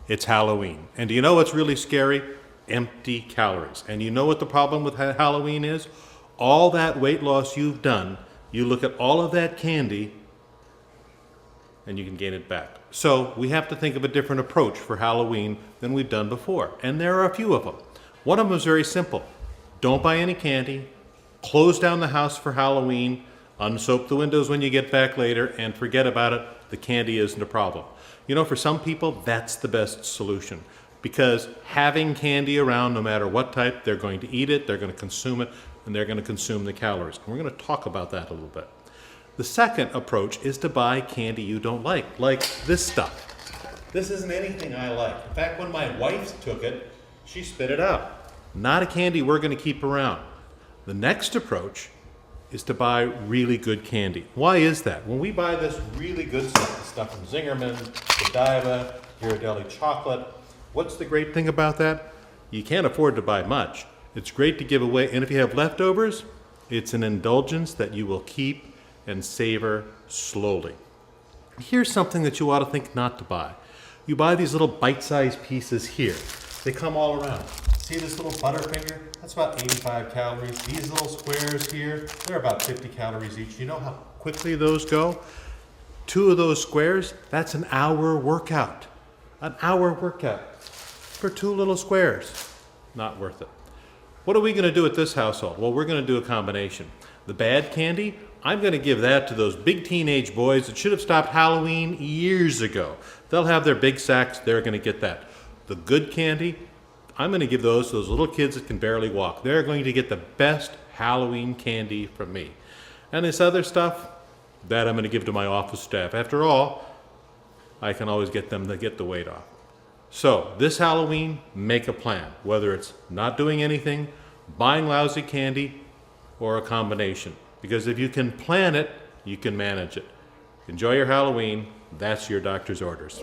It's Halloween. And do you know what's really scary? Empty calories. And you know what the problem with Halloween is? All that weight loss you've done, you look at all of that candy and you can gain it back. So we have to think of a different approach for Halloween than we've done before. And there are a few of them. One of them is very simple. Don't buy any candy. Close down the house for Halloween. Unsoap the windows when you get back later and forget about it. The candy isn't a problem. You know, for some people, that's the best solution because having candy around, no matter what type, they're going to eat it, they're going to consume it, and they're going to consume the calories. And we're going to talk about that a little bit. The second approach is to buy candy you don't like this stuff. This isn't anything I like. In fact, when my wife took it, she spit it out. Not a candy we're going to keep around. The next approach is to buy really good candy. Why is that? When we buy this really good stuff, the stuff from Zingerman, Godiva, Ghirardelli chocolate, what's the great thing about that? You can't afford to buy much. It's great to give away, and if you have leftovers, it's an indulgence that you will keep and savor slowly. Here's something that you ought to think not to buy. You buy these little bite-sized pieces here. They come all around. See this little Butterfinger? That's about 85 calories. These little squares here, they're about 50 calories each. You know how quickly those go? 2 of those squares, that's an hour workout. An hour workout for 2 little squares. Not worth it. What are we going to do at this household? Well, we're going to do a combination. The bad candy, I'm going to give that to those big teenage boys that should have stopped Halloween years ago. They'll have their big sacks, they're going to get that. The good candy, I'm going to give those to those little kids that can barely walk. They're going to get the best Halloween candy from me. And this other stuff, that I'm going to give to my office staff. After all, I can always get them to get the weight off. So this Halloween, make a plan, whether it's not doing anything, buying lousy candy, or a combination. Because if you can plan it, you can manage it. Enjoy your Halloween. That's your doctor's orders.